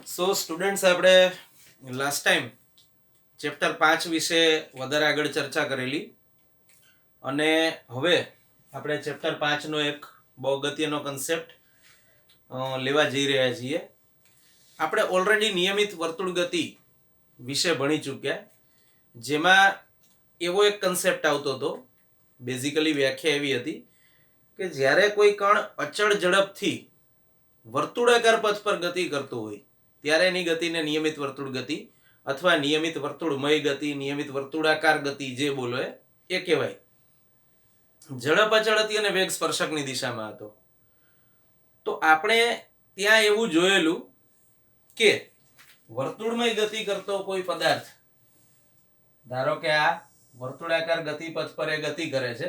સો students, આપણે last time chapter 5 વિશે વધારે આગળ ચર્ચા કરેલી અને હવે આપણે ચેપ્ટર 5 નો એક બહુ અગત્યનો કન્સેપ્ટ લેવા જઈ રહ્યા છીએ. આપણે ઓલરેડી નિયમિત વર્તુળ ગતિ વિશે ભણી ચૂક્યા, જેમાં એવો એક કન્સેપ્ટ આવતો હતો. બેઝિકલી વ્યાખ્યા એવી હતી કે જ્યારે કોઈ કણ અચળ ઝડપથી વર્તુળાકાર પથ પર ગતિ કરતો હોય ત્યારે એની ગતિને નિયમિત વર્તુળ ગતિ અથવા નિયમિત વર્તુળમય ગતિ, નિયમિત વર્તુળાકાર ગતિ જે બોલો એ કહેવાય. ઝડપ અચળ હતી અને વેગ સ્પર્શકની દિશામાં હતો. તો આપણે ત્યાં એવું જોયેલું કે વર્તુળમય ગતિ કરતો કોઈ પદાર્થ, ધારો કે આ વર્તુળાકાર ગતિપથ પર એ ગતિ કરે છે,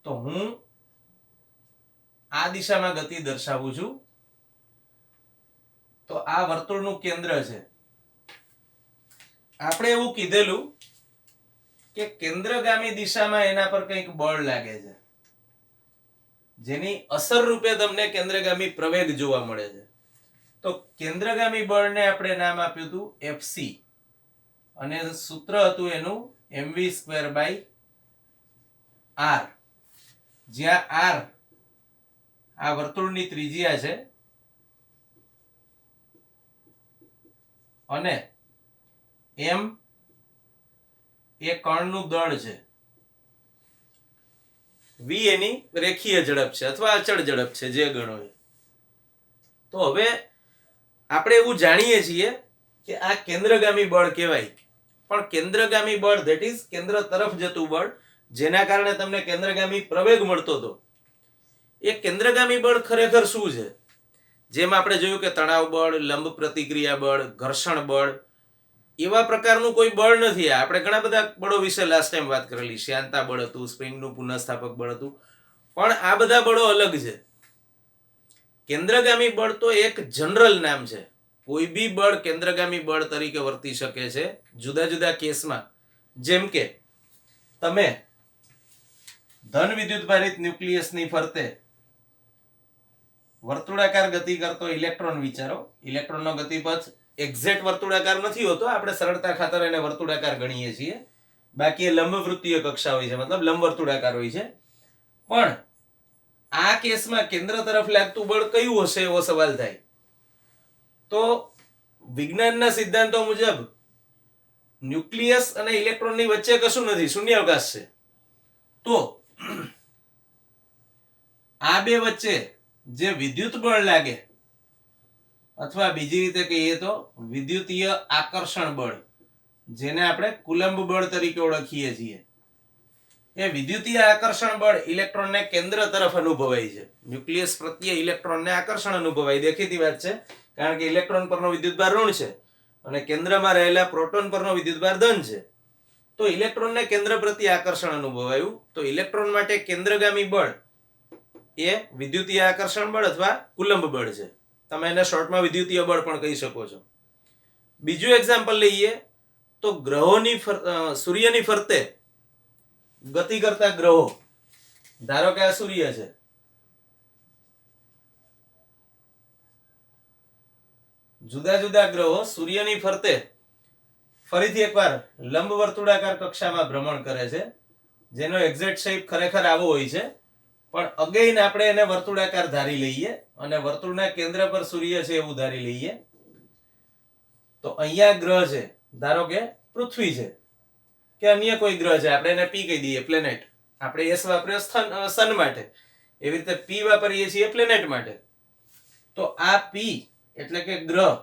તો હું આ દિશામાં ગતિ દર્શાવું છું. તો આ વર્તુળનું કેન્દ્ર છે. આપણે એવું કીધેલું કે કેન્દ્રગામી દિશામાં એના પર કંઈક બળ લાગે છે, જેની અસર રૂપે તમને કેન્દ્રગામી પ્રવેગ જોવા મળે છે. તો કેન્દ્રગામી બળને આપણે નામ આપ્યું હતું FC અને સૂત્ર હતું એનું mv²/r, જ્યાં r આ વર્તુળની ત્રિજ્યા છે અને m એ કણનું દળ છે, v એની રેખીય ઝડપ છે અથવા અચળ ઝડપ છે, જે ગણો એ. તો હવે આપણે એવું જાણીએ છીએ કે આ કેન્દ્રગામી બળ કહેવાય. પણ કેન્દ્રગામી બળ ધેટ ઇઝ કેન્દ્ર તરફ જતું બળ, જેના કારણે તમને કેન્દ્રગામી પ્રવેગ મળતો હતો. એ કેન્દ્રગામી બળ ખરેખર શું છે? જેમ આપણે જોયું કે તણાવ બળ, લંબ પ્રતિક્રિયા બળ, ઘર્ષણ બળ, એવા પ્રકારનું કોઈ બળ નથી. આપણે ઘણા બધા બળો વિશે લાસ્ટ ટાઈમ વાત કરેલી. શ્યાનતા બળ હતું, સ્પ્રિંગનું પુનઃસ્થાપક બળ હતું, પણ આ બધા બળો અલગ છે. કેન્દ્રગામી બળ તો એક જનરલ નામ છે. કોઈ બી બળ કેન્દ્રગામી બળ તરીકે વર્તી શકે છે જુદા જુદા કેસમાં. જેમ કે તમે ધન વિદ્યુતભારિત ન્યુક્લિયસની ફરતે વર્તુળાકાર ગતિ કરતો ઇલેક્ટ્રોન વિચારો. ઇલેક્ટ્રોનનો ગતિપથ એક્ઝેક્ટ વર્તુળાકાર નથી હોતો, આપણે સરળતા ખાતર એને વર્તુળાકાર ગણીએ છીએ. બાકી એ લંબવૃત્તીય કક્ષા હોય છે, મતલબ લંબ વર્તુળાકાર હોય છે. પણ આ કેસમાં કેન્દ્ર તરફ લાગતું બળ કયું હશે એવો સવાલ થાય. તો વિજ્ઞાનના સિદ્ધાંતો મુજબ ન્યુક્લિયસ અને ઇલેક્ટ્રોનની વચ્ચે કશું નથી, શૂન્યાવકાશ છે. તો આ બે વચ્ચે જે વિદ્યુત બળ લાગે, અથવા બીજી રીતે કહીએ તો વિદ્યુતીય આકર્ષણ બળ, જેને આપણે કુલંબ બળ તરીકે ઓળખીએ છીએ, એ વિદ્યુતીય આકર્ષણ બળ ઇલેક્ટ્રોનને કેન્દ્ર તરફ અનુભવાય છે. ન્યુક્લિયસ પ્રત્યે ઇલેક્ટ્રોનને આકર્ષણ અનુભવાય, દેખીતી વાત છે, કારણ કે ઇલેક્ટ્રોન પરનો વિદ્યુતભાર ઋણ છે અને કેન્દ્રમાં રહેલા પ્રોટોન પરનો વિદ્યુતભાર ધન છે. તો ઇલેક્ટ્રોનને કેન્દ્ર પ્રત્યે આકર્ષણ અનુભવાયું. તો ઇલેક્ટ્રોન માટે કેન્દ્રગામી બળ એ વિદ્યુતીય આકર્ષણ બળ અથવા કુલંબ બળ છે. તમે એને શોર્ટમાં વિદ્યુતીય બળ પણ કહી શકો છો. બીજું એક્ઝામ્પલ લઈએ તો ગ્રહોની સૂર્યની ફરતે ગતિ કરતા ગ્રહો. ધારો કે આ સૂર્ય છે, જુદા જુદા ગ્રહો સૂર્યની ફરતે ફરીથી એકવાર લંબ વર્તુળાકાર કક્ષામાં ભ્રમણ કરે છે, જેનો એક્ઝેક્ટ શેપ ખરેખર આવો હોય છે. પણ અગેઇન આપણે એને વર્તુળાકાર ધારી લઈએ અને વર્તુળના કેન્દ્ર પર સૂર્ય છે એવું ધારી લઈએ. તો અહીંયા ગ્રહ છે, ધારો કે પૃથ્વી છે કે અન્ય કોઈ ગ્રહ છે, આપણે એને પી કહી દઈએ, પ્લેનેટ. આપણે એસ વાપરીએ સન માટે, એવી રીતે પી વાપરીએ છીએ પ્લેનેટ માટે. તો આ પી એટલે કે ગ્રહ,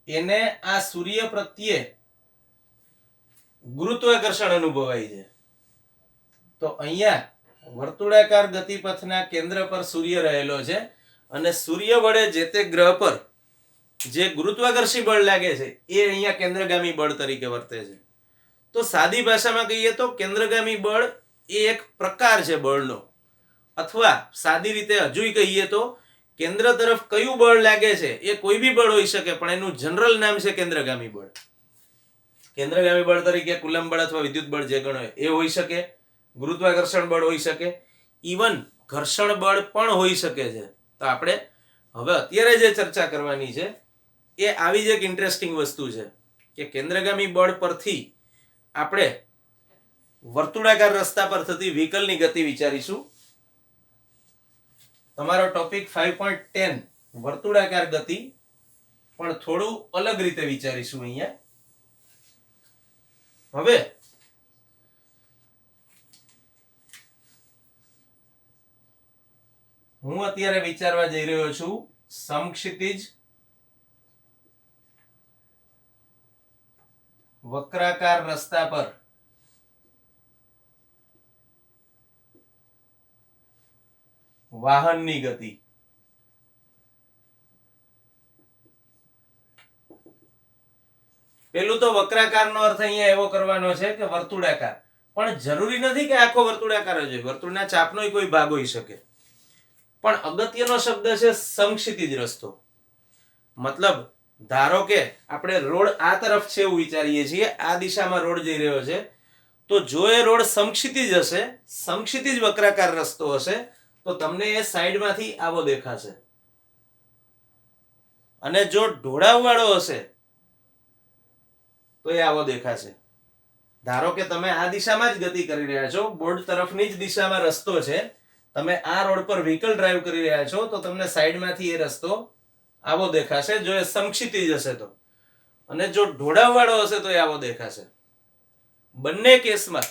એને આ સૂર્ય પ્રત્યે ગુરુત્વાકર્ષણ અનુભવાય છે. તો અહીંયા વર્તુળાકાર ગતિપથના કેન્દ્ર પર સૂર્ય રહેલો છે અને સૂર્ય વડે જે તે ગ્રહ પર જે ગુરુત્વાકર્ષી બળ લાગે છે એ અહીંયા કેન્દ્રગામી બળ તરીકે વર્તે છે. તો સાદી ભાષામાં કહીએ તો કેન્દ્રગામી બળ એ એક પ્રકાર છે બળનો, અથવા સાદી રીતે હજુય કહીએ તો કેન્દ્ર તરફ કયું બળ લાગે છે એ કોઈ બી બળ હોઈ શકે, પણ એનું જનરલ નામ છે કેન્દ્રગામી બળ. કેન્દ્રગામી બળ તરીકે કુલંબ બળ અથવા વિદ્યુત બળ જે ગણો એ હોઈ શકે, ગુરુત્વાકર્ષણ બળ હોઈ શકે, ઇવન ઘર્ષણ બળ પણ હોઈ શકે છે. તો આપણે હવે અત્યારે જે ચર્ચા કરવાની છે એ આવી જ એક ઇન્ટરેસ્ટિંગ વસ્તુ છે કે કેન્દ્રગામી બળ પરથી આપણે વર્તુળાકાર રસ્તા પર થતી વ્હીકલની ગતિ વિચારીશું. તમારો ટોપિક 5.10 વર્તુળાકાર ગતિ, પણ થોડું અલગ રીતે વિચારીશું અહીંયા. હવે હું અત્યારે વિચારવા જઈ રહ્યો છું સમક્ષિતિજ વક્રાકાર રસ્તા પર વાહનની ગતિ. પેલું તો વક્રાકારનો અર્થ અહીંયા એવો કરવાનો છે કે વર્તુળાકાર, પણ જરૂરી નથી કે આખો વર્તુળાકાર જ હોય. વર્તુળના ચાપનોય કોઈ ભાગ હોઈ શકે. પણ અગત્યનો શબ્દ છે સમક્ષિતિજ રસ્તો. મતલબ ધારો કે આપણે રોડ આ તરફ છે એવું વિચારીએ છીએ, આ દિશામાં રોડ જઈ રહ્યો છે, તો જો એ રોડ સમક્ષિતિજ હશે, સમક્ષિતિજ વક્રાકાર રસ્તો હશે, તો તમને એ સાઈડમાંથી આવો દેખાશે. અને જો ઢોળાવવાળો હશે તો એ આવો દેખાશે. ધારો કે તમે આ દિશામાં જ ગતિ કરી રહ્યા છો, બોર્ડ તરફની જ દિશામાં રસ્તો છે, તમે આ રોડ પર વ્હીકલ ડ્રાઈવ કરી રહ્યા છો, તો તમને સાઈડમાંથી એ રસ્તો આવો દેખાશે જો એ સમક્ષિતિજ હશે તો. અને જો ઢોળાવવાળો હશે તો એ આવો દેખાશે. બંને કેસમાં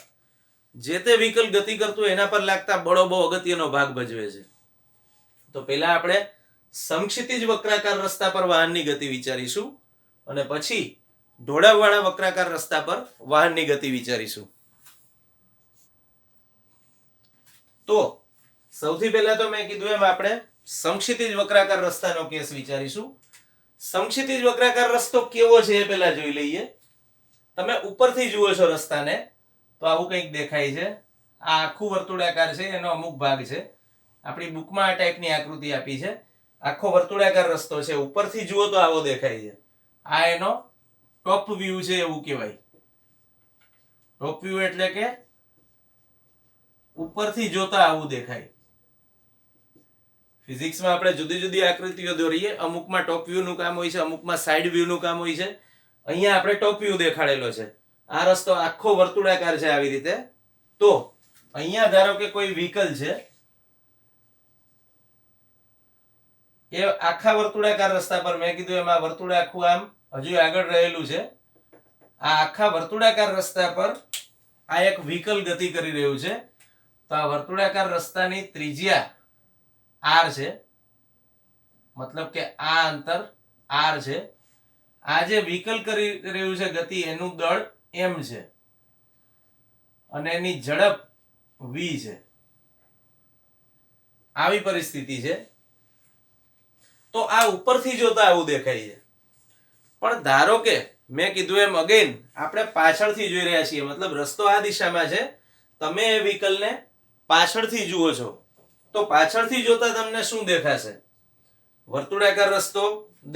જે તે વ્હીકલ ગતિ કરતું એના પર લાગતા બળો બહુ અગત્યનો ભાગ ભજવે છે. તો પહેલા આપણે સમક્ષિતિજ વક્રાકાર રસ્તા પર વાહનની ગતિ વિચારીશું અને પછી ઢોળાવવાળા વક્રાકાર રસ્તા પર વાહનની ગતિ વિચારીશું. તો સૌથી પહેલા તો મેં કીધું એમ આપણે સમક્ષિતિજ વક્રાકાર રસ્તાનો કેસ વિચારીશું. સમક્ષિતિજ વક્રાકાર રસ્તો કેવો છે એ પહેલા જોઈ લઈએ. તમે ઉપરથી જુઓ છો રસ્તાને તો આવું કંઈક દેખાય છે. આ આખું વર્તુળાકાર છે, એનો અમુક ભાગ છે. આપણી બુકમાં આ ટાઈપની આકૃતિ આપી છે. આખો વર્તુળાકાર રસ્તો છે, ઉપરથી જુઓ તો આવો દેખાય છે. આ એનો ટોપ વ્યૂ છે એવું કહેવાય. ટોપ વ્યૂ એટલે કે ઉપરથી જોતા આવું દેખાય. ફિઝિક્સમાં આપણે જુદી જુદી આકૃતિઓ દોરીએ, અમુકમાં ટોપ વ્યૂ નું કામ હોય છે, અમુકમાં સાઈડ વ્યૂ નું કામ હોય છે. અહીંયા આપણે ટોપ વ્યૂ દેખાડેલો છે. આ રસ્તો આખો વર્તુળાકાર છે આવી રીતે. તો અહીંયા ધારો કે કોઈ વ્હીકલ છે, એ આખા વર્તુળાકાર રસ્તા પર મેં કીધું એમાં વર્તુળ આખું આમ હજુ આગળ રહેલું છે. આ આખા વર્તુળાકાર રસ્તા પર આ એક વ્હીકલ ગતિ કરી રહ્યું છે. તો આ વર્તુળાકાર રસ્તાની ત્રિજ્યા r છે, મતલબ કે આ અંતર r છે. આ જે વ્હીકલ કરી રહ્યું છે ગતિ, એનું દળ m છે અને એની ઝડપ v છે. આવી પરિસ્થિતિ છે. તો આ ઉપરથી જોતા આવું દેખાય છે. પણ ધારો કે મેં કીધું એમ અગેન આપણે પાછળથી જોઈ રહ્યા છીએ, મતલબ રસ્તો આ દિશામાં છે, તમે એ વ્હીકલને પાછળથી જુઓ છો, તો પાછળથી જોતા તમને શું દેખાશે? વર્તુળાકાર રસ્તો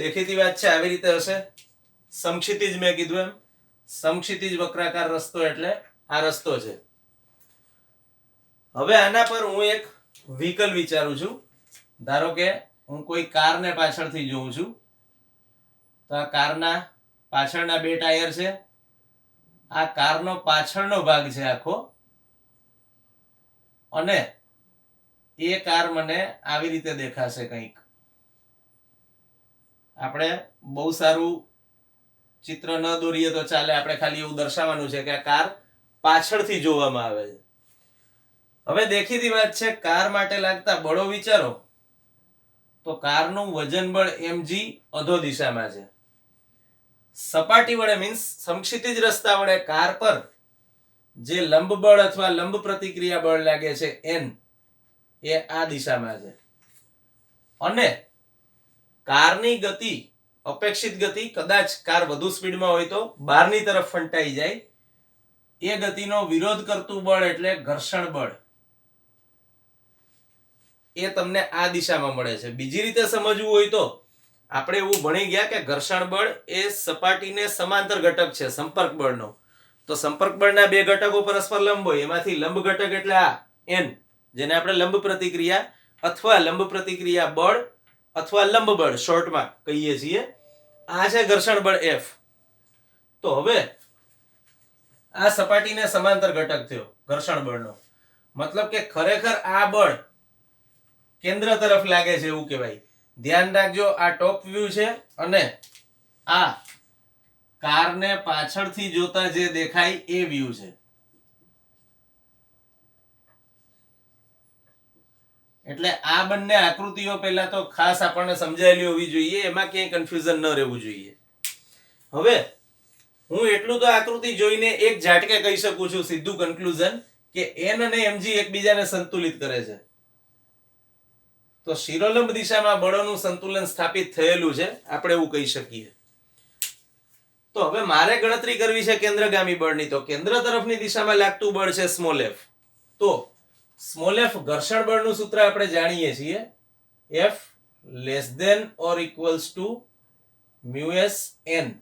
દેખીતી વાત છે આવી રીતે હશે. સમક્ષિતિજ મેં કીધું એમ સમક્ષિતિજ વક્રાકાર રસ્તો એટલે આ રસ્તો છે. હવે આના પર હું એક વ્હીકલ વિચારું છું. ધારો કે હું કોઈ કારને પાછળથી જોઉં છું, તો આ કારના પાછળના બે ટાયર છે. આ કારનો પાછળનો ભાગ છે આખો, અને એ કાર મને આવી રીતે દેખાશે કંઈક. આપણે બહુ સારું ચિત્ર ન દોરીએ તો ચાલે, આપણે ખાલી એવું દર્શાવવાનું છે કે આ કાર પાછળથી જોવામાં આવે છે. હવે દેખીતી વાત છે, કાર માટે લાગતા બળો વિચારો તો કારનું વજન બળ mg અધો દિશામાં છે. સપાટી વડે મીન્સ સમક્ષિતિજ રસ્તા વડે કાર પર જે લંબ બળ અથવા લંબ પ્રતિક્રિયા બળ લાગે છે n, એ આ દિશામાં છે. અને કારની ગતિ, અપેક્ષિત ગતિ, કદાચ કાર વધુ સ્પીડમાં હોય તો બહારની તરફ ફંટાઈ જાય, એ ગતિનો વિરોધ કરતું બળ એટલે ઘર્ષણ બળ, એ તમને આ દિશામાં મળે છે. બીજી રીતે સમજવું હોય તો આપણે એવું ભણી ગયા કે ઘર્ષણ બળ એ સપાટીને સમાંતર ઘટક છે સંપર્ક બળનો. તો સંપર્ક બળના બે ઘટકો પરસ્પર લંબ હોય, એમાંથી લંબ ઘટક એટલે આ n, જેને આપણે લંબ પ્રતિક્રિયા અથવા લંબ પ્રતિક્રિયા બળ અથવા લંબ બળ શોર્ટમાં કહીએ છીએ, આ છે ઘર્ષણ બળ F. તો હવે આ સપાટીને સમાંતર ઘટક થયો ઘર્ષણ બળનો, મતલબ કે ખરેખર આ બળ કેન્દ્ર તરફ લાગે છે એવું કહેવાય. ધ્યાન રાખજો, આ ટોપ વ્યૂ છે અને આ કારને પાછળથી જોતા જે દેખાય એ વ્યૂ છે. એટલે આ બંને આકૃતિઓ પહેલા તો ખાસ આપણને સમજાયેલી હોવી જોઈએ, એમાં ક્યાંય કન્ફ્યુઝન ન રહેવું જોઈએ. હવે હું એટલું તો આકૃતિ જોઈને એક ઝાટકે કહી શકું છું સીધું કન્ક્લુઝન કે n અને mg એકબીજાને સંતુલિત કરે છે. તો શિરોલંબ દિશામાં બળોનું સંતુલન સ્થાપિત થયેલું છે, આપણે એવું કહી શકીએ. તો હવે મારે ગણતરી કરવી છે કેન્દ્રગામી બળની. તો કેન્દ્ર તરફની દિશામાં લાગતું બળ છે સ્મોલ f. તો સ્મોલ f ઘર્ષણ બળનું સૂત્ર આપણે જાણીએ છીએ, F less than or equals to mu s n.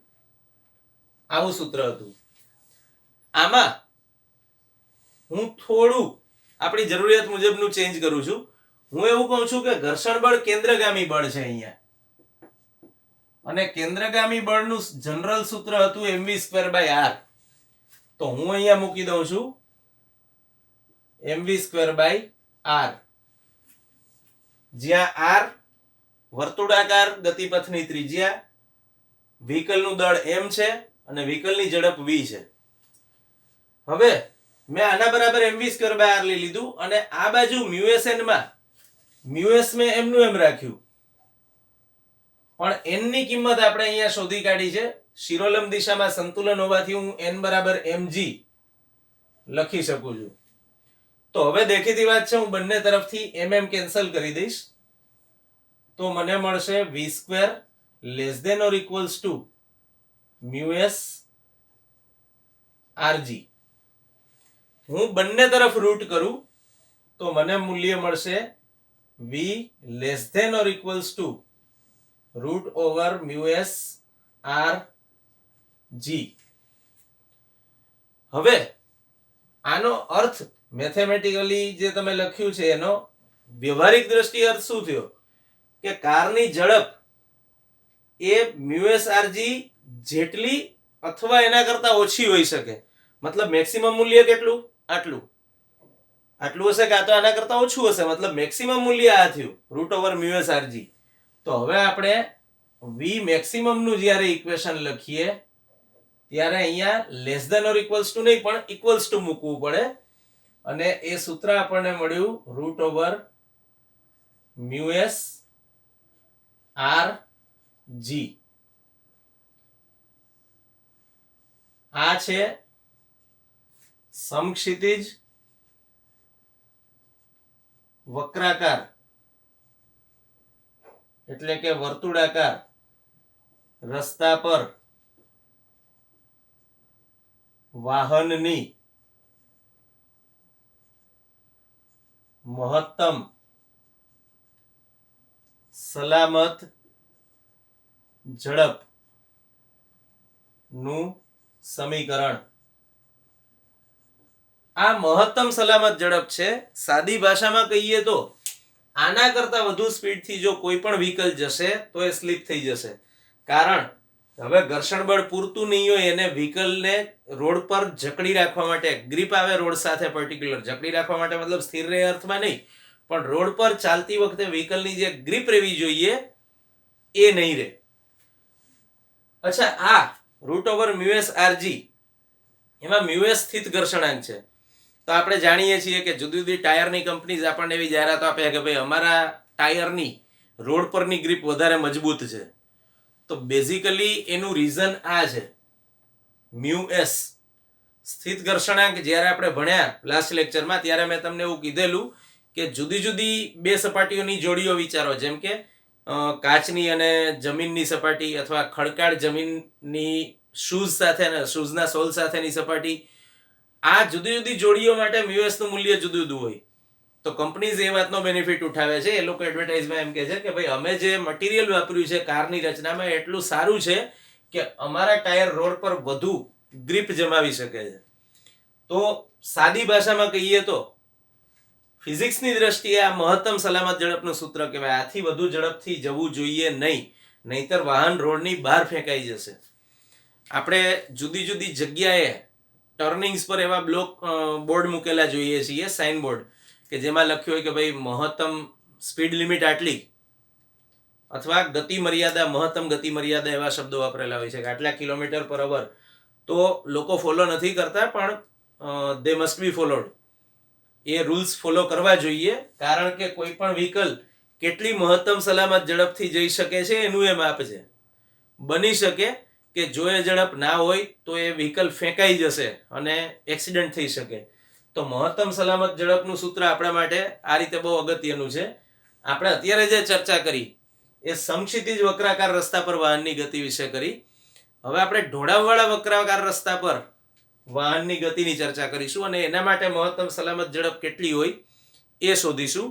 આવું સૂત્ર હતું. આમાં હું થોડું આપણી જરૂરિયાત મુજબનું ચેન્જ કરું છું. હું એવું કહું છું કે ઘર્ષણ બળ કેન્દ્રગામી બળ છે અહીંયા, અને કેન્દ્રગામી બળનું જનરલ સૂત્ર હતું mv²/r. તો હું અહીંયા મૂકી દઉં છું mv²/r, જ્યાં r વર્તુળાકાર ગતિપથની ત્રિજ્યા, વ્હીકલનું દળ m છે અને વ્હીકલની ઝડપ v છે. હવે મેં આના બરાબર mv²/r લઈ લીધું અને આ બાજુ μsn માં μs મેં એમનું એમ રાખ્યું, પણ n ની કિંમત આપણે અહીંયા શોધી કાઢી છે. શિરોલંબ દિશામાં સંતુલન હોવાથી હું n બરાબર mg લખી શકું છું. તો હવે દેખીતી વાત છે, હું બંને તરફથી mm કેન્સલ કરી દઈશ. તો મને મળશે v² less than or equals to mu s rg. હું બંને તરફ રૂટ કરું તો મને મૂલ્ય મળશે v less than or equals to root over mu s rg. હવે આનો અર્થ મેથેમેટિકલી જે તમે લખ્યું છે એનો વ્યવહારિક દ્રષ્ટિએ અર્થ શું થયો કે કારની ઝડપ એ મ્યુએસ rg જેટલી અથવા એના કરતા ઓછી હોઈ શકે. મતલબ મેક્સિમમ મૂલ્ય કેટલું? આટલું હશે કે આ તો આના કરતા ઓછું હશે, મતલબ મેક્સિમમ મૂલ્ય આ થયું રૂટ ઓવર મ્યુએસ rg. તો હવે આપણે v મેક્સિમમ નું જ્યારે ઇક્વેશન લખીએ ત્યારે અહીંયા less than or equals to નહીં પણ ઇક્વલ્સ ટુ મૂકવું પડે, અને એ સૂત્ર આપણને મળ્યું રૂટ ઓવર મ્યુએસ rg. આ છે સમક્ષિતિજ વક્રાકાર એટલે કે વર્તુળાકાર રસ્તા પર વાહનની મહત્તમ સલામત ઝડપ નું સમીકરણ. આ મહત્તમ સલામત ઝડપ છે. સાદી ભાષામાં કહીએ તો આના કરતા વધુ સ્પીડથી જો કોઈ પણ વ્હીકલ જશે તો એ સ્લીપ થઈ જશે, કારણ હવે ઘર્ષણ બળ પૂરતું નહીં હોય એને વ્હીકલને રોડ પર જકડી રાખવા માટે, ગ્રીપ આવે રોડ સાથે પર્ટિક્યુલર, જકડી રાખવા માટે મતલબ સ્થિર રહે અર્થમાં નહીં, પણ રોડ પર ચાલતી વખતે વ્હીકલની જે ગ્રીપ રહેવી જોઈએ એ નહીં રહે. અચ્છા, આ રૂટ ઓવર મ્યુએસ rg એમાં મ્યુએસ સ્થિત ઘર્ષણાંક છે. તો આપણે જાણીએ છીએ કે જુદી જુદી ટાયરની કંપનીઝ આપણને એવી જાહેરાત આપે કે ભાઈ અમારા ટાયરની રોડ પરની ગ્રીપ વધારે મજબૂત છે. તો બેઝિકલી એનું રીઝન આ છે, મ્યુએસ સ્થિત ઘર્ષણાંક. જ્યારે આપણે ભણ્યા લાસ્ટ લેક્ચરમાં ત્યારે મેં તમને એવું કીધેલું કે જુદી જુદી બે સપાટીઓની જોડીઓ વિચારો, જેમ કે કાચની અને જમીનની સપાટી અથવા ખડકાળ જમીનની શૂઝ સાથે શૂઝના સોલ સાથેની સપાટી. આ જુદી જુદી જોડીઓ માટે મ્યુએસનું મૂલ્ય જુદું જુદું હોય. તો કંપનીઝ એ વાતનો બેનિફિટ ઉઠાવે છે. એ લોકો એડવર્ટાઇઝમાં એમ કહે છે કે ભાઈ અમે જે મટીરિયલ વાપર્યું છે કારની રચનામાં એટલું સારું છે કે અમારા ટાયર રોડ પર વધુ ગ્રીપ જમાવી શકે છે. તો સાદી ભાષામાં કહીએ તો ફિઝિક્સની દ્રષ્ટિએ આ મહત્તમ સલામત ઝડપનું સૂત્ર કહેવાય. આથી વધુ ઝડપથી જવું જોઈએ નહીં, નહીતર વાહન રોડની બહાર ફેંકાઈ જશે. આપણે જુદી જુદી જગ્યાએ ટર્નિંગ્સ પર એવા બોર્ડ મૂકેલા જોઈએ છીએ, સાઇન બોર્ડ, કે જેમાં લખ્યું હોય કે ભાઈ મહત્તમ સ્પીડ લિમિટ આટલી, અથવા ગતિ મર્યાદા, મહત્તમ ગતિ મર્યાદા, એવા શબ્દો વાપરેલા હોય છે કે આટલા કિલોમીટર પર અવર. તો લોકો ફોલો નથી કરતા, પણ દે must be followed. A rules follow કરવા જોઈએ, કારણ કે કોઈ પણ વ્હીકલ કેટલી મહત્તમ સલામત ઝડપથી જઈ શકે છે એનું એ માપ છે. બની શકે કે જો એ ઝડપ ના હોય તો એ વ્હીકલ ફેંકાઈ જશે અને એક્સિડન્ટ થઈ શકે. તો મહત્તમ સલામત ઝડપનું સૂત્ર આપણા માટે આ રીતે બહુ અગત્યનું છે. આપણે અત્યારે જે ચર્ચા કરી એ સમક્ષિતિજ વક્રાકાર રસ્તા પર વાહનની ગતિ વિશે કરી. હવે આપણે ઢોળાવવાળા વક્રાકાર રસ્તા પર વાહનની ગતિની ચર્ચા કરીશું, અને એના માટે મહત્તમ સલામત ઝડપ કેટલી હોય એ શોધીશું.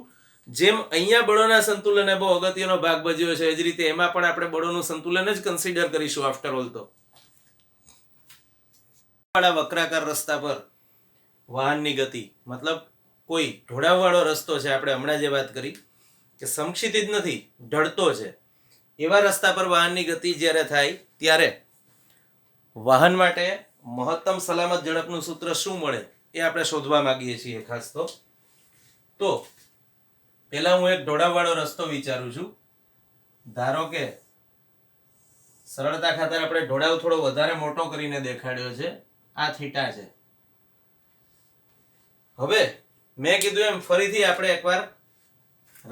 જેમ અહીંયા બળોના સંતુલને બહુ અગત્યનો ભાગ ભજવ્યો છે, એ જ રીતે એમાં પણ આપણે બળોનું સંતુલન જ કન્સિડર કરીશું આફ્ટર ઓલ. તો વક્રાકાર રસ્તા પર વાહનની ગતિ મતલબ કોઈ ઢોળાવવાળો રસ્તો છે, આપણે હમણાં જે વાત કરી કે સમક્ષિતિજ નથી, ઢળતો છે, એવા રસ્તા પર વાહનની ગતિ જ્યારે થાય ત્યારે વાહન માટે મહત્તમ સલામત ઝડપનું સૂત્ર શું મળે એ આપણે શોધવા માંગીએ છીએ ખાસ. તો પહેલા હું એક ઢોળાવવાળો રસ્તો વિચારું છું. ધારો કે સરળતા ખાતર આપણે ઢોળાવ થોડો વધારે મોટો કરીને દેખાડ્યો છે. આ થીટા છે. હવે મેં કીધું એમ ફરીથી આપણે એકવાર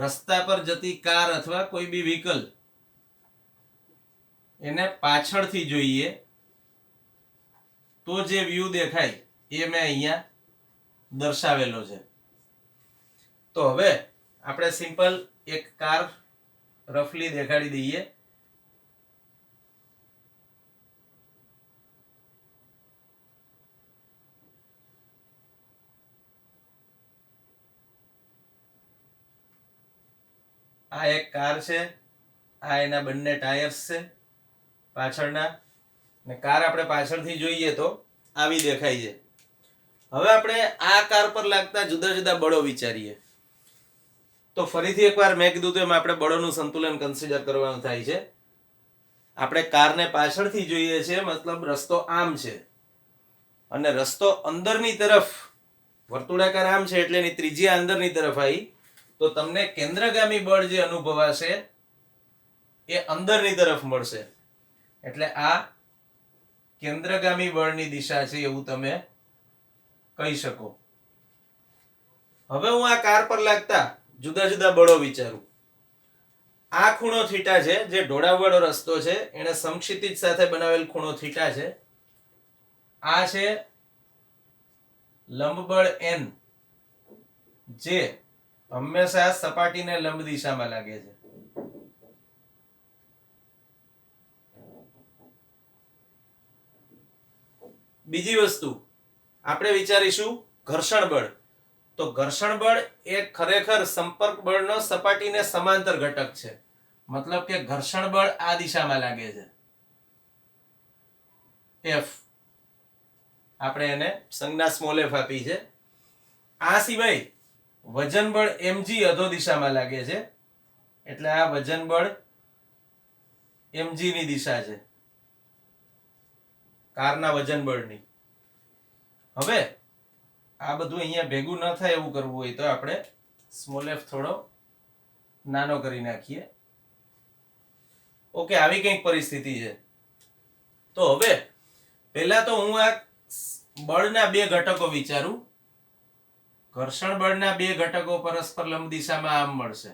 રસ્તા પર જતી કાર અથવા કોઈ બી વ્હીકલ એને પાછળથી જોઈએ તો જે વ્યૂ દેખાય એ મેં અહીંયા દર્શાવેલો છે. તો હવે આપણે સિમ્પલ એક કાર રફલી દેખાડી દઈએ. આ એક કાર છે, આ એના બંને ટાયર્સ છે પાછળના, ને કાર આપણે પાછળથી જોઈએ તો આવી દેખાય છે. હવે આપણે આ કાર પર લાગતા જુદા જુદા બળો વિચારીએ. તો ફરીથી એકવાર મેં કીધું તો એમાં આપણે બળોનું સંતુલન કન્સિડર કરવાનું થાય છે. આપણે કારને પાછળથી જોઈએ છે, મતલબ રસ્તો આમ છે અને રસ્તો અંદરની તરફ વર્તુળાકાર આમ છે એટલે એની ત્રિજ્યા અંદરની તરફ આવી, તો તમને કેન્દ્રગામી બળ જે અનુભવાશે એ અંદરની તરફ મળશે. એટલે આ કેન્દ્રગામી બળની દિશા છે એવું તમે કહી શકો. હવે હું આ કાર પર લાગતા જુદા જુદા બળો વિચારું. આ ખૂણો થીટા છે, જે ઢોળાવવાળો રસ્તો છે એને સમક્ષિતિજ સાથે બનાવેલ ખૂણો થીટા છે. આ છે લંબબળ n, જે હંમેશા સપાટીને લંબ દિશામાં લાગે છે. બીજી વસ્તુ આપણે વિચારીશું ઘર્ષણ બળ. તો ઘર્ષણ બળ એ ખરેખર સંપર્ક બળનો સપાટીને સમાંતર ઘટક છે. મતલબ કે ઘર્ષણ બળ આ દિશામાં લાગે છે, F. આપણે એને સંજ્ઞા સ્મોલ f આપી છે. આ સિવાય વજન બળ mg અધો દિશામાં લાગે છે, એટલે આ વજન બળ mg ની દિશા છે કારના વજન બળની. હવે આ બધું અહીંયા ભેગું ન થાય એવું કરવું હોય તો આપણે સ્મોલ f થોડો નાનો કરી નાખીએ. ઓકે, આવી કંઈક પરિસ્થિતિ છે. તો હવે પહેલા તો હું આ બળના બે ઘટકો વિચારું. ઘર્ષણ બળના બે ઘટકો પરસ્પર લંબ દિશામાં આમ મળશે.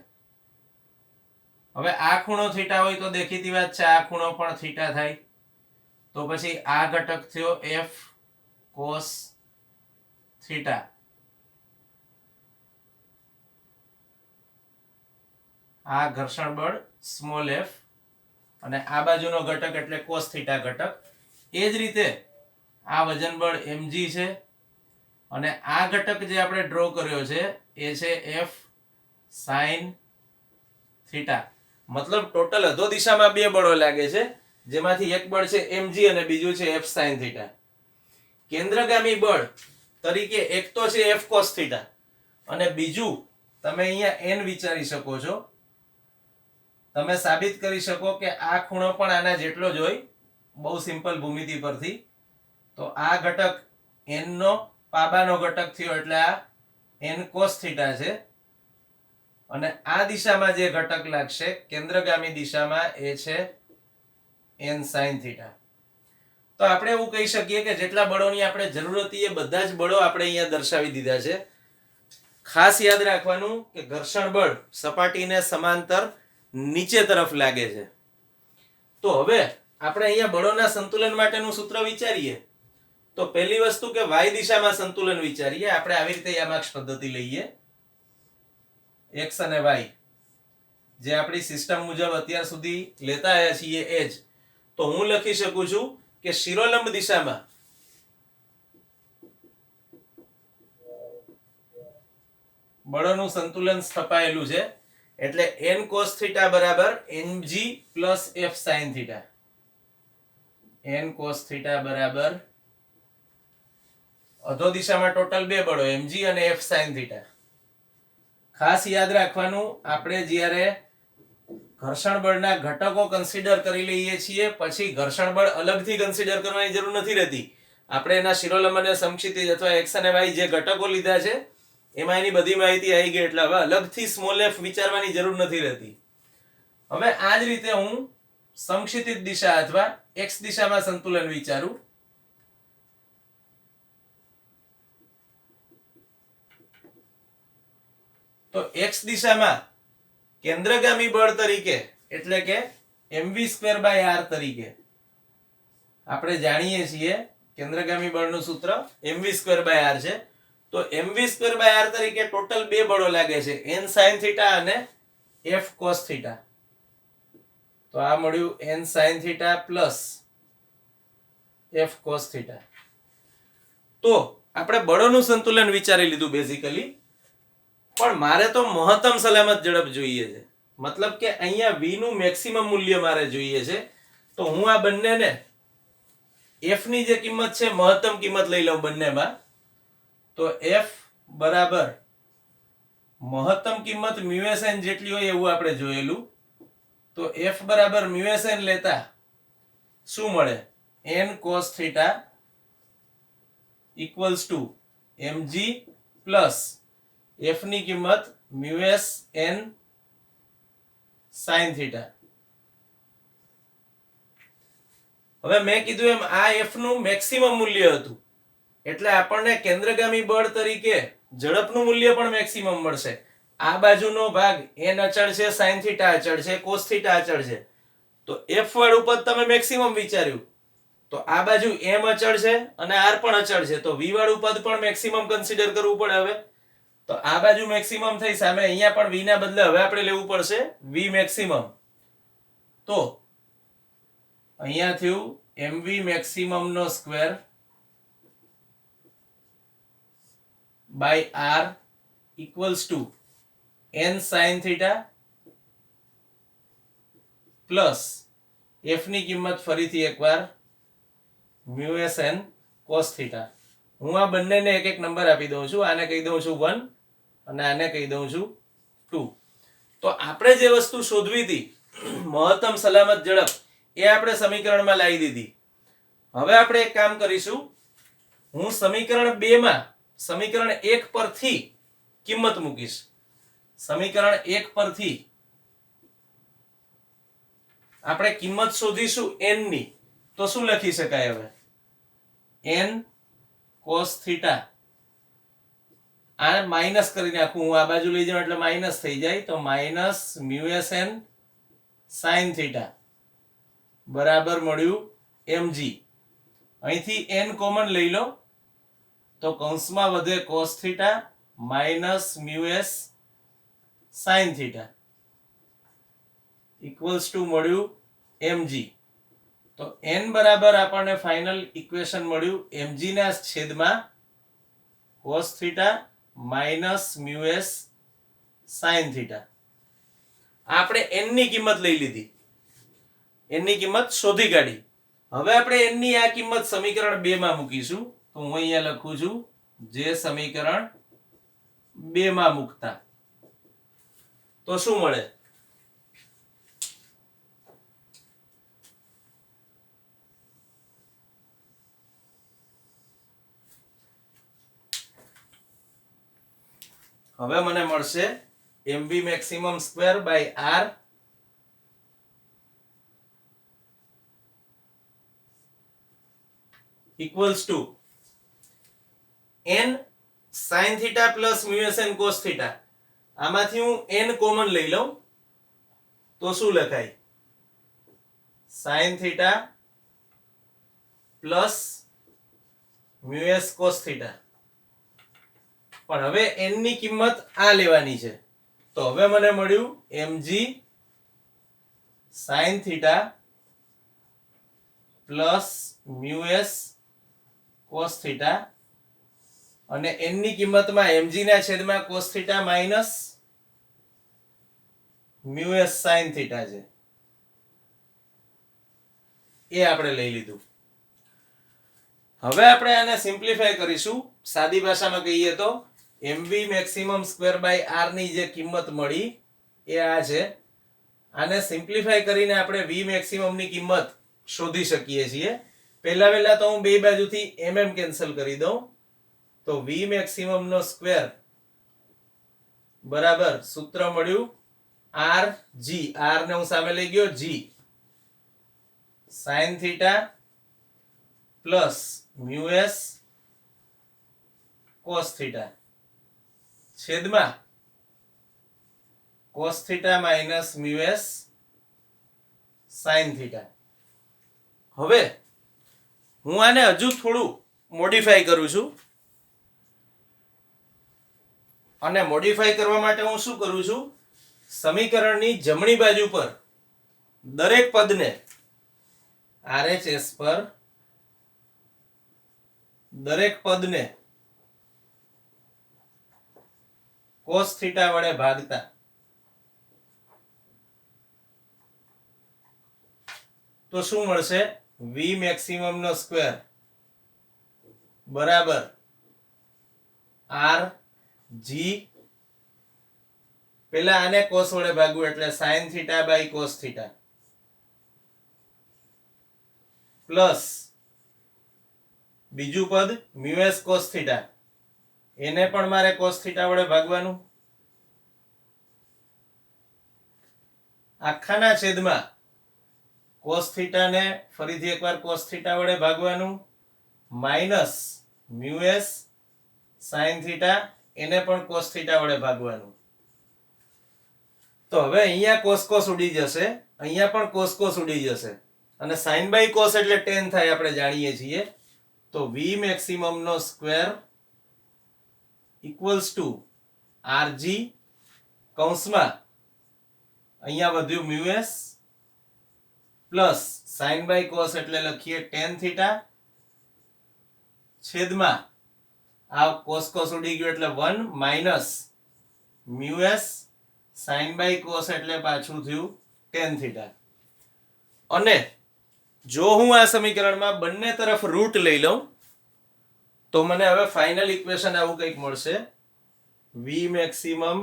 હવે આ ખૂણો થીટા હોય તો દેખીતી વાત છે આ ખૂણો પણ થીટા થાય. તો પછી આ ઘટક થયો f cos થીટા. આ ઘર્ષણ બળ સ્મોલ f અને આ બાજુનો ઘટક એટલે cos થીટા ઘટક. એ જ રીતે આ વજન બળ mg છે અને આ ઘટક જે આપણે ડ્રો કર્યો છે એ છે f sin થીટા. મતલબ ટોટલ અધો દિશામાં બે બળો લાગે છે, જેમાંથી એક બળ છે mg અને બીજું છે f sin થીટા. કેન્દ્રગામી બળ તરીકે એક તો છે f cos થીટા અને બીજું તમે અહીંયા n વિચારી શકો છો, તમે સાબિત કરી શકો કે આ ખૂણો પણ આના જેટલો જ હોય, બહુ સિમ્પલ ભૂમિતિ પરથી. તો આ ઘટક n નો પાબાનો ઘટક થયો એટલે આ n cos થીટા છે, અને આ દિશામાં જે ઘટક લાગશે કેન્દ્રગામી દિશામાં એ છે n sin થીટા. તો આપણે એવું કહી શકીએ કે જેટલા બળોની આપણે જરૂર હતી એ બધા જ બળો આપણે અહીંયા દર્શાવી દીધા છે. ખાસ યાદ રાખવાનું કે ઘર્ષણ બળ સપાટીને સમાંતર નીચે તરફ લાગે છે. તો હવે આપણે અહીંયા બળોના સંતુલન માટેનું સૂત્ર વિચારીએ. તો પહેલી વસ્તુ કે y દિશામાં સંતુલન વિચારીએ. આપણે આવી રીતે યામાક્ષ પદ્ધતિ લઈએ, x અને y જે આપણી સિસ્ટમ મુજબ અત્યાર સુધી લેતા આવ્યા છીએ એ જ. તો હું લખી શકું છું કે શિરોલંબ દિશામાં બળોનું સંતુલન સ્થપાયેલું છે, એટલે n cos થીટા બરાબર mg plus f sin theta. n cos theta બરાબર અધો દિશામાં ટોટલ બે બળો mg અને f sin થીટા. ખાસ યાદ રાખવાનું, આપણે જ્યારે ઘર્ષણ બળના ઘટકો કન્સિડર કરી લઈએ છીએ પછી ઘર્ષણ બળ અલગથી કન્સિડર કરવાની જરૂર નથી રહેતી. આપણે એના શિરોલંબ અને સમક્ષિતિજ અથવા x અને y જે ઘટકો લીધા છે એમાં એની બધી માહિતી આવી ગઈ, એટલે હવે અલગથી સ્મોલ f વિચારવાની જરૂર નથી રહેતી. હવે આ જ રીતે હું સમક્ષિતિજ દિશા અથવા x દિશામાં સંતુલન વિચારું. તો x દિશામાં કેન્દ્રગામી બળ તરીકે એટલે કે mv²/r તરીકે આપણે જાણીએ છીએ કેન્દ્રગામી બળનું સૂત્ર mv²/r છે. તો mv²/r તરીકે ટોટલ બે બળો લાગે છે, n sin થીટા અને f cos થીટા. તો આ મળ્યું n sin theta plus f cos theta. તો આપણે બળોનું સંતુલન વિચારી લીધું બેઝિકલી, પણ મારે તો મહત્તમ સલામત ઝડપ જોઈએ છે. મતલબ કે અહીંયા v નું મેક્સિમમ મૂલ્ય મારે જોઈએ છે. તો હું આ બંનેને f ની જે કિંમત છે મહત્તમ કિંમત લઈ લઉં બંનેમાં. તો f બરાબર મહત્તમ કિંમત μsn જેટલી હોય એવું આપણે જોયેલું. તો f બરાબર μsn લેતા શું મળે? n cos theta equals to mg plus f ની કિંમત μsn sin થીટા. હવે મેં કીધું એમ આ f નું મેક્સિમમ મૂલ્ય હતું, એટલે આપણને કેન્દ્રગામી બળ તરીકે ઝડપનું મૂલ્ય પણ મેક્સિમમ મળશે. આ બાજુનો ભાગ n અચળ છે, sin થીટા અચળ છે, cos થીટા અચળ છે. તો f વાળું પદ તમે મેક્સિમમ વિચાર્યું, તો આ બાજુ m અચળ છે અને r પણ અચળ છે, તો v વાળું પદ પણ મેક્સિમમ કન્સિડર કરવું પડે. હવે તો આ બાજુ મેક્સિમમ થઈ, સામે અહીંયા પણ v ના બદલે હવે આપણે લેવું પડશે v મેક્સિમમ. તો અહીંયા થયું mv મેક્સિમમ નો square by r equals to n sin theta plus f ની કિંમત ફરીથી એકવાર μsn cos થીટા. હું આ બંનેને એક એક નંબર આપી દઉં છું. આને કહી દઉં છું 1 અને આને કહી દઉં છું 2. તો આપણે જે વસ્તુ શોધવી હતી મહત્તમ સલામત ઝડપ, એ આપણે સમીકરણમાં લાવી દીધી. હવે આપણે એક કામ કરીશું, હું સમીકરણ 2 માં સમીકરણ 1 પરથી કિંમત મૂકીશ. સમીકરણ 1 પરથી આપણે કિંમત શોધીશું n ની. તો શું લખી શકાય? હવે n cos થીટા, આ માઈનસ કરી નાખું, હું આ બાજુ લઈ જાઉં એટલે માઈનસ થઈ જાય. તો માઈનસ μsn sin થીટા બરાબર મળ્યું mg. અહીંથી n કોમન લઈ લો તો કૌંસમાં વધે cos theta minus mu s sin theta equals to મળ્યું mg. તો n બરાબર આપણને ફાઇનલ ઇક્વેશન મળ્યું mg ના છેદમાં cos theta minus mu s sin theta. આપણે n ની કિંમત લઈ લીધી, n ની કિંમત શોધી કાઢી. હવે આપણે n ની આ કિંમત સમીકરણ 2 માં મૂકીશું. તો હું અહીંયા લખું છું જે સમીકરણ 2 માં મૂકતા તો શું મળે? હવે મને મળશે mv maximum square by r equals to n sin theta plus mu n cos theta. આમાંથી હું n કોમન લઈ લઉં તો શું લખાય? sin theta plus mu s cos theta. પણ હવે n ની કિંમત આ લેવાની છે, તો હવે મને મળ્યું mg sin theta plus mu s cos theta, અને n ની કિંમતમાં mg ના છેદમાં cos theta minus mu s sin theta છે, એ આપણે લઈ લીધું. હવે આપણે આને સિમ્પ્લિફાય કરીશું. સાદી ભાષામાં કહીએ તો mv maximum square by r ની જે કિંમત મળી એ આ છે. આને સિમ્પ્લિફાય કરીને આપણે v મેક્સિમમ ની કિંમત શોધી શકીએ છીએ. પહેલા તો હું બે બાજુથી mm કેન્સલ કરી દઉં, તો v મેક્સિમમ નો સ્ક્વેર બરાબર સૂત્ર મળ્યું r g, r ને હું સામે લઈ ગયો g sin theta plus mu s cos theta છેદમાં cos theta minus mu s sin theta. હવે હું આને હજુ થોડું મોડિફાઈ કરું છું, અને મોડિફાઈ કરવા માટે હું શું કરું છું? સમીકરણની જમણી બાજુ પર દરેક પદને RHS પર દરેક પદને cos થીટા વડે ભાગતા તો શું મળશે? v મેક્સિમમ નો સ્ક્વેર બરાબર r g, પેલા આને cos વડે ભાગવું એટલે sin theta by cos theta plus બીજું પદ મ્યુ s cos થીટા, એને પણ મારે cos થીટા વડે ભાગવાનું, આખાના છેદમાં cos થીટા ને ફરીથી એકવાર cos થીટા વડે ભાગવાનું, minus mu s sin theta, એને પણ cos થીટા વડે ભાગવાનું. તો હવે અહીંયા cos ઉડી જશે, અહીંયા પણ cos ઉડી જશે, અને sin બાય cos એટલે tan થાય આપણે જાણીએ છીએ. તો v મેક્સિમમ નો સ્ક્વેર ઇક્વલ્સ ટુ rg કૌંસમાં અહીંયા વધ્યું mu s plus sin by cos એટલે લખીએ tan થીટા છેદમાં આ cos ઉડી ગયો એટલે 1 minus mu s sin by cos એટલે પાછું થયું tan થીટા. અને જો હું આ સમીકરણમાં બંને તરફ રૂટ લઈ લઉં તો મને હવે ફાઇનલ ઇક્વેશન આવું કંઈક મળશે. v મેક્સિમમ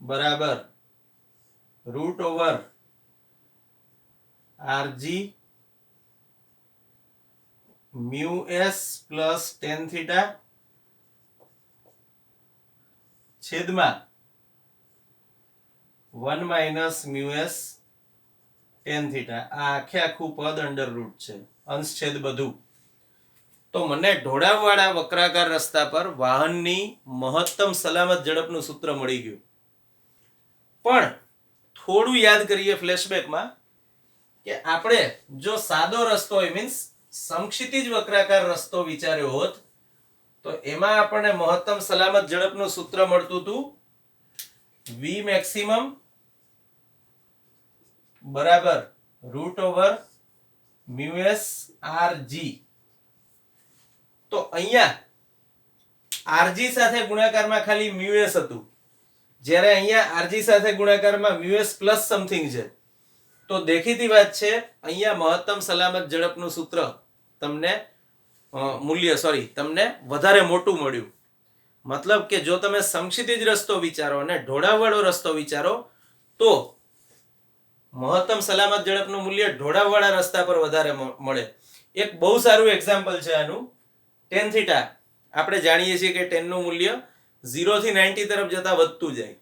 બરાબર root over rg mu s plus tan theta છેદમાં 1 minus mu s tan theta. આ આખું પદ અંડર રૂટ છે, અંશ છેદ બધું. તો મને ઢોળાવવાળા વક્રાકાર રસ્તા પર વાહનની મહત્તમ સલામત ઝડપનું સૂત્ર મળી ગયું. પણ થોડું યાદ કરીએ ફ્લેશબેકમાં કે આપણે જો સાદો રસ્તો હોય મીન્સ સમક્ષિતિજ વક્રાકાર રસ્તો વિચાર્યો હોત તો એમાં આપણને મહત્તમ સલામત ઝડપનું સૂત્ર મળતું હતું v મેક્સિમમ બરાબર root over mu s rg. તો અહીંયા rg સાથે ગુણાકારમાં ખાલી મ્યુ s હતું, જ્યારે અહીંયા rg સાથે ગુણાકારમાં મ્યુ s પ્લસ સમથિંગ છે. તો દેખીતી વાત છે અહીંયા મહત્તમ સલામત ઝડપનું સૂત્ર તમને તમને વધારે મોટું મળ્યું. મતલબ કે જો તમે સમક્ષિતિજ રસ્તો વિચારો અને ઢોળાવવાળો રસ્તો વિચારો તો મહત્તમ સલામત ઝડપનું મૂલ્ય ઢોળાવવાળા રસ્તા પર વધારે મળે. એક બહુ સારું એક્ઝામ્પલ છે આનું tan થીટા. આપણે જાણીએ છીએ કે tan નું મૂલ્ય 0 થી 90 તરફ જતા વધતું જાય.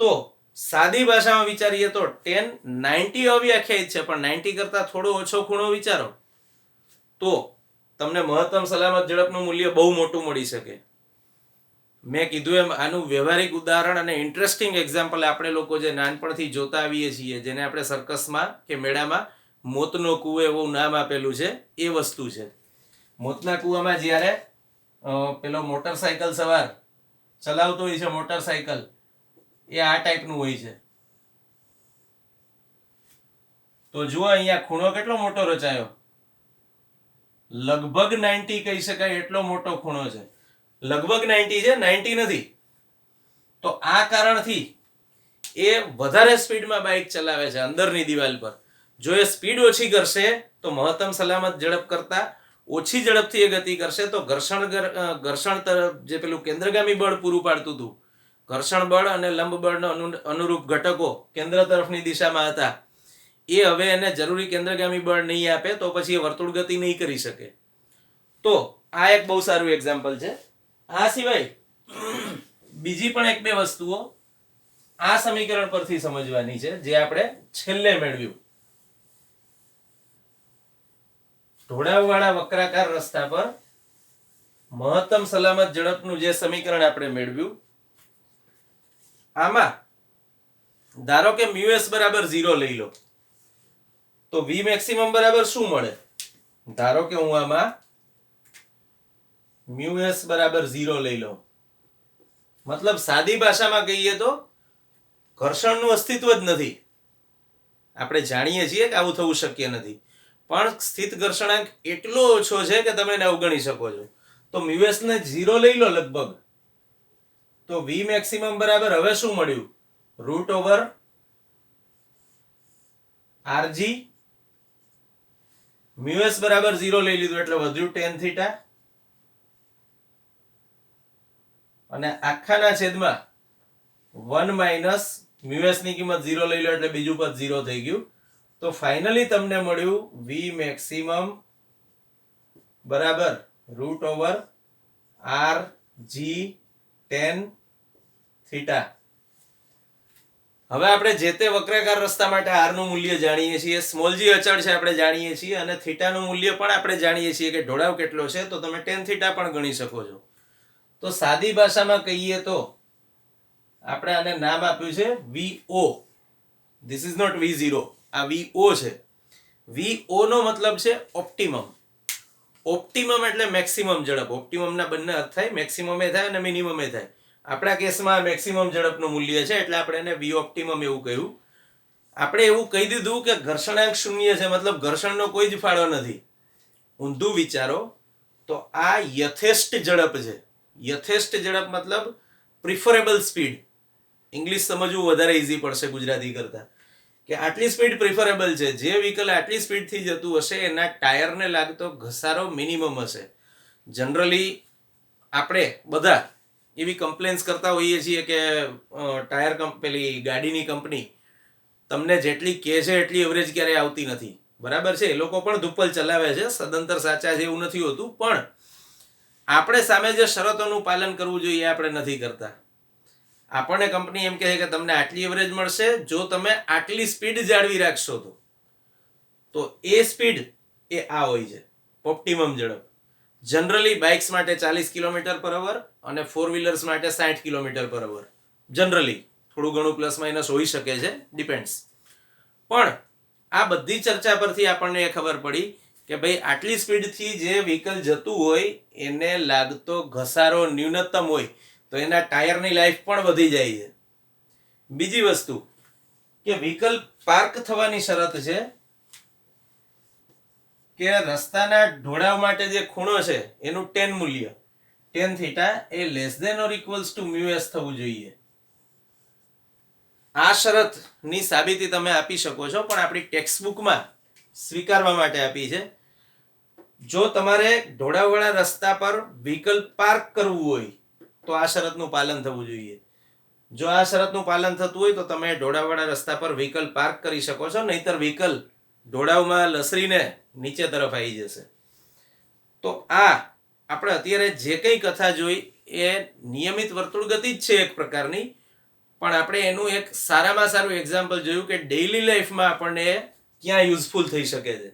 તો સાદી ભાષામાં વિચારીએ તો tan 90 અવ્યાખ્યાયિત છે, પણ 90 કરતા થોડો ઓછો ખૂણો વિચારો તો તમને મહત્તમ સલામત ઝડપનું મૂલ્ય બહુ મોટું મળી શકે. મેં કીધું એમ આનું વ્યવહારિક ઉદાહરણ અને ઇન્ટરેસ્ટિંગ એક્ઝામ્પલ આપણે લોકો જે નાનપણથી જોતા આવીએ છીએ, જેને આપણે સર્કસમાં કે મેળામાં મોતનો કૂવો એવું નામ આપેલું છે, એ વસ્તુ છે. મોતના કૂવામાં જ્યારે પેલો મોટરસાયકલ સવાર ચલાવતો હોય છે મોટરસાયકલ, એ આ ટાઈપનું હોય છે. તો જુઓ અહીંયા ખૂણો કેટલો મોટો રચાયો, લગભગ 90 કહી શકાય એટલો મોટો ખૂણો છે. લગભગ 90 છે, 90 નથી. તો આ કારણથી એ વધારે સ્પીડમાં બાઇક ચલાવે છે અંદરની દિવાલ પર. જો એ સ્પીડ ઓછી કરશે તો મહત્તમ સલામત ઝડપ કરતા ઓછી ઝડપથી એ ગતિ કરશે તો ઘર્ષણ તરફ જે પેલું કેન્દ્રગામી બળ પૂરું પાડતું હતું, ઘર્ષણ બળ અને લંબ બળનો અનુરૂપ ઘટકો કેન્દ્ર તરફની દિશામાં હતા, એ હવે એને જરૂરી કેન્દ્રગામી બળ નહીં આપે, તો પછી એ વર્તુળ ગતિ નહીં કરી શકે. તો આ એક બહુ સારું એક્ઝામ્પલ છે. આ સિવાય બીજી પણ એક બે વસ્તુઓ આ સમીકરણ પરથી સમજવાની છે, જે આપણે છેલ્લે મેળવ્યું. ઢોળાવવાળા વક્રાકાર રસ્તા પર મહત્તમ સલામત ઝડપનું જે સમીકરણ આપણે મેળવ્યું, આમાં ધારો કે મ્યુએસ બરાબર 0 લઈ લો, તો વી મેક્સિમમ બરાબર શું મળે? ધારો કે હું આમાં મ્યુએસ બરાબર 0 લઈ લો, મતલબ સાદી ભાષામાં કહીએ તો ઘર્ષણનું અસ્તિત્વ જ નથી. આપણે જાણીએ છીએ કે આવું થવું શક્ય નથી, પણ સ્થિત ઘર્ષણાંક એટલો ઓછો છે કે તમે એને અવગણી શકો છો. તો મ્યુએસ ને 0 લઈ લો લગભગ, તો વી મેક્સિમમ બરાબર હવે શું મળ્યું? √RG. મ્યુએસ બરાબર 0 લઈ લીધું એટલે વધ્યું tan થીટા, અને આખાના છેદમાં 1 માઇનસ મ્યુએસ ની કિંમત 0 લઈ લો એટલે બીજું પદ 0 થઈ ગયું. તો ફાઇનલી તમને મળ્યું વી મેક્સિમમ બરાબર √RG tan થીટા. હવે આપણે જે તે વક્રાકાર રસ્તા માટે r નું મૂલ્ય જાણીએ છીએ, સ્મોલ g અચળ છે આપણે જાણીએ છીએ, અને થીટાનું મૂલ્ય પણ આપણે જાણીએ છીએ કે ઢોળાવ કેટલો છે, તો તમે tan થીટા પણ ગણી શકો છો. તો સાદી ભાષામાં કહીએ તો આપણે આને નામ આપ્યું છે VO. This is not V0, આ VO છે. VO નો મતલબ છે ઓપ્ટિમમ. ઓપ્ટિમમ એટલે મેક્સિમમ ઝડપ. ઓપ્ટિમમના બંને અર્થ થાય, મેક્સિમમ એ થાય અને મિનિમમ એ થાય. આપણા કેસમાં મેક્સિમમ ઝડપનું મૂલ્ય છે એટલે આપણે એને V ઓપ્ટિમમ એવું કહ્યું. આપણે એવું કહી દીધું કે ઘર્ષણાંક શૂન્ય છે, મતલબ ઘર્ષણનો કોઈ જ ફાળો નથી. ઊંધું વિચારો તો આ યથેષ્ટ ઝડપ છે. યથેષ્ટ ઝડપ મતલબ પ્રિફરેબલ સ્પીડ. ઇંગ્લિશ સમજવું વધારે ઈઝી પડશે ગુજરાતી કરતા, કે આટલી સ્પીડ પ્રિફરેબલ છે. જે વ્હીકલ આટલી સ્પીડથી જતું હશે એના ટાયરને લાગતો ઘસારો મિનિમમ હશે. જનરલી આપણે બધા એવી કમ્પ્લેન્સ કરતા હોઈએ છીએ કે ટાયર પેલી ગાડીની કંપની તમને જેટલી કહે છે એટલી એવરેજ ક્યારેય આવતી નથી. બરાબર છે, એ લોકો પણ ધુપ્પલ ચલાવે છે, સદંતર સાચા છે એવું નથી હોતું, પણ આપણે સામે જે શરતોનું પાલન કરવું જોઈએ આપણે નથી કરતા. આપણને કંપની એમ કહે કે તમને આટલી એવરેજ મળશે જો તમે આટલી સ્પીડ જાળવી રાખશો તો એ સ્પીડ એ આ હોય છે ઓપ્ટિમમ ઝડપ. જનરલી બાઇક્સ માટે 40 km/h અને 4 વ્હીલર્સ માટે 60 km/h. જનરલી થોડું ઘણું પ્લસ માઇનસ હોઈ શકે છે, ડિપેન્ડ્સ. પણ આ બધી ચર્ચા પરથી આપણને એ ખબર પડી કે ભાઈ આટલી સ્પીડથી જે વ્હીકલ જતું હોય એને લાગતો ઘસારો ન્યૂનતમ હોય તો એના ટાયરની લાઈફ પણ વધી જાય છે. બીજી વસ્તુ કે વ્હીકલ પાર્ક થવાની શરત છે કે રસ્તાના ઢોળાવ માટે જે ખૂણો છે એનું tan મૂલ્ય, tan થીટા એ less than or equals to mu s થવું જોઈએ. આ શરતની સાબિતી તમે આપી શકો છો, પણ આપણી ટેક્સ્ટ બુકમાં સ્વીકારવા માટે આપી છે. જો તમારે ઢોળાવવાળા રસ્તા પર વ્હીકલ પાર્ક કરવું હોય તો આ શરતનું પાલન થવું જોઈએ. જો આ શરતનું પાલન થતું હોય તો તમે ઢોળાવવાળા રસ્તા પર વ્હીકલ પાર્ક કરી શકો છો, નહીતર વ્હીકલ ઢોળાવમાં લસરીને નીચે તરફ આવી જશે. તો આ આપણે અત્યારે જે કંઈ કથા જોઈ એ નિયમિત વર્તુળ ગતિ જ છે એક પ્રકારની, પણ આપણે એનું એક સારામાં સારું એક્ઝામ્પલ જોયું કે ડેઇલી લાઈફમાં આપણને એ ક્યાં યુઝફુલ થઈ શકે છે.